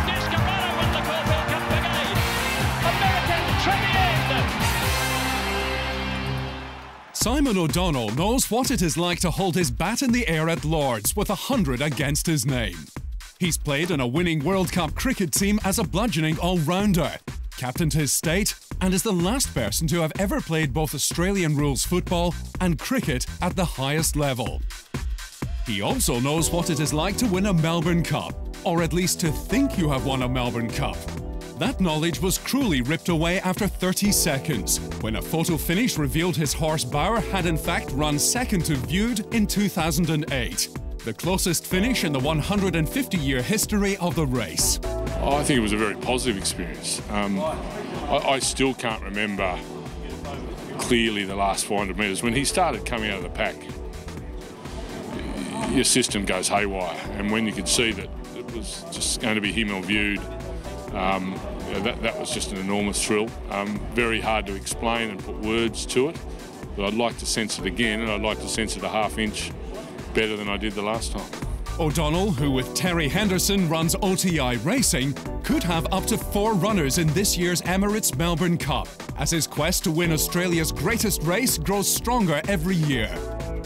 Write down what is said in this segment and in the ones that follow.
Descarado wins the Caulfield Cup Big 8. American Trevian. Simon O'Donnell knows what it is like to hold his bat in the air at Lord's with 100 against his name. He's played in a winning World Cup cricket team as a bludgeoning all-rounder, captained his state, and is the last person to have ever played both Australian rules football and cricket at the highest level. He also knows what it is like to win a Melbourne Cup, or at least to think you have won a Melbourne Cup. That knowledge was cruelly ripped away after 30 seconds, when a photo finish revealed his horse Bauer had in fact run second to Viewed in 2008. The closest finish in the 150-year history of the race. I think it was a very positive experience. I still can't remember clearly the last 400 metres. When he started coming out of the pack, your system goes haywire, and when you could see that it was just going to be him or Viewed, that was just an enormous thrill. Very hard to explain and put words to it, but I'd like to sense it again, and I'd like to sense it a half inch better than I did the last time. O'Donnell, who with Terry Henderson runs OTI Racing, could have up to 4 runners in this year's Emirates Melbourne Cup, as his quest to win Australia's greatest race grows stronger every year.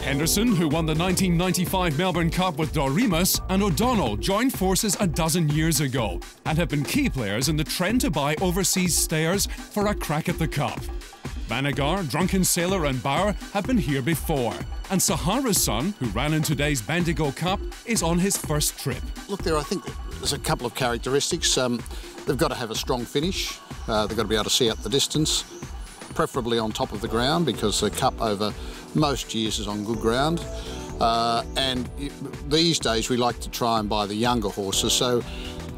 Henderson, who won the 1995 Melbourne Cup with Dorimus, and O'Donnell joined forces a dozen years ago and have been key players in the trend to buy overseas stayers for a crack at the Cup. Vanagar, Drunken Sailor and Bauer have been here before, and Sahara's son, who ran in today's Bendigo Cup, is on his first trip. Look, I think there's a couple of characteristics. They've got to have a strong finish. They've got to be able to see up the distance, preferably on top of the ground, because the Cup over most years is on good ground. And these days we like to try and buy the younger horses, so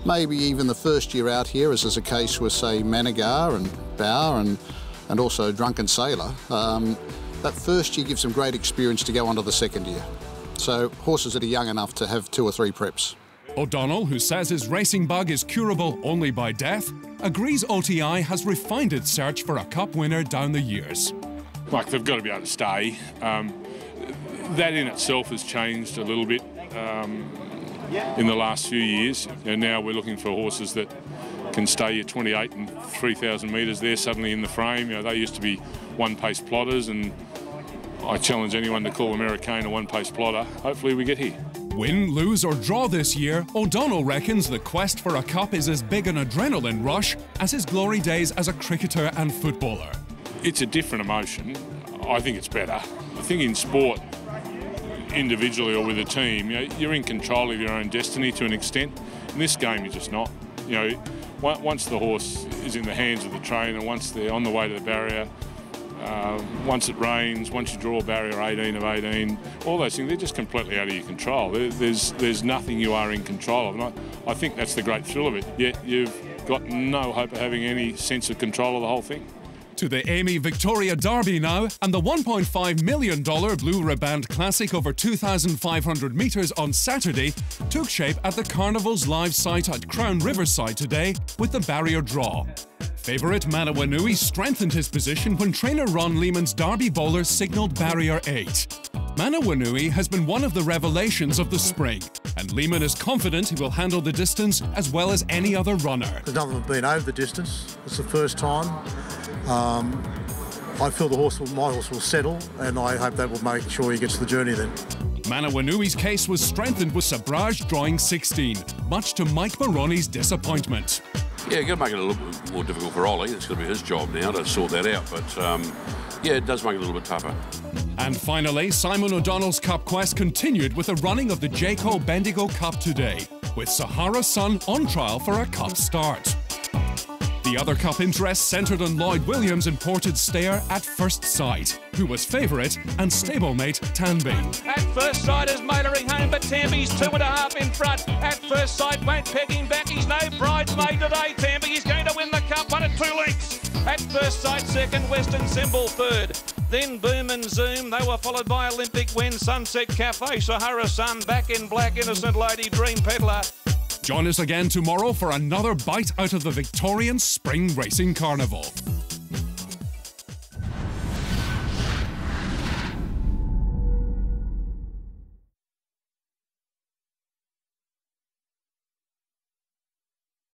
maybe even the first year out here, as is the case with, say, Managar and Bauer and also Drunken Sailor, that first year gives them great experience to go on to the second year. So horses that are young enough to have 2 or 3 preps. O'Donnell, who says his racing bug is curable only by death, agrees OTI has refined its search for a Cup winner down the years. Like, they've got to be able to stay. That in itself has changed a little bit in the last few years. And now we're looking for horses that can stay at 28 and 3,000 metres. They're suddenly in the frame. You know, they used to be one-pace plotters, and I challenge anyone to call Americane a one-pace plotter. Hopefully we get here. Win, lose or draw this year, O'Donnell reckons the quest for a Cup is as big an adrenaline rush as his glory days as a cricketer and footballer. It's a different emotion. I think it's better. I think in sport, individually or with a team, you know, you're in control of your own destiny to an extent. In this game, you're just not. You know, once the horse is in the hands of the trainer, once they're on the way to the barrier, once it rains, once you draw a barrier 18 of 18, all those things, they're just completely out of your control. There's nothing you are in control of. And I think that's the great thrill of it. Yet you've got no hope of having any sense of control of the whole thing. To the Amy Victoria Derby now, and the $1.5 million Blue Riband Classic over 2,500 metres on Saturday took shape at the Carnival's live site at Crown Riverside today with the barrier draw. Favourite Manawanui strengthened his position when trainer Ron Lehman's Derby bowler signalled barrier 8. Manawanui has been one of the revelations of the spring, and Lehman is confident he will handle the distance as well as any other runner. None of them have been over the distance. It's the first time. I feel my horse will settle, and I hope that will make sure he gets to the journey then. Manawanui's case was strengthened with Sabraj drawing 16, much to Mike Maroney's disappointment. Yeah, you've got to make it a little bit more difficult for Ollie. It's going to be his job now to sort that out, but yeah, it does make it a little bit tougher. And finally, Simon O'Donnell's Cup quest continued with the running of the Jayco Bendigo Cup today, with Sahara's son on trial for a Cup start. The other Cup interest centred on Lloyd Williams' imported stayer At First Sight, who was favourite, and stablemate Tanby. At First Sight is motoring home, but Tamby's 2.5 in front. At First Sight won't peg him back. He's no bridesmaid today. Tamby is going to win the Cup, 1 and 2 lengths. At First Sight second, Western Symbol third. Then Boom and Zoom. They were followed by Olympic Win, Sunset Cafe, Sahara Sun, Back in Black, Innocent Lady, Dream Peddler. Join us again tomorrow for another bite out of the Victorian Spring Racing Carnival.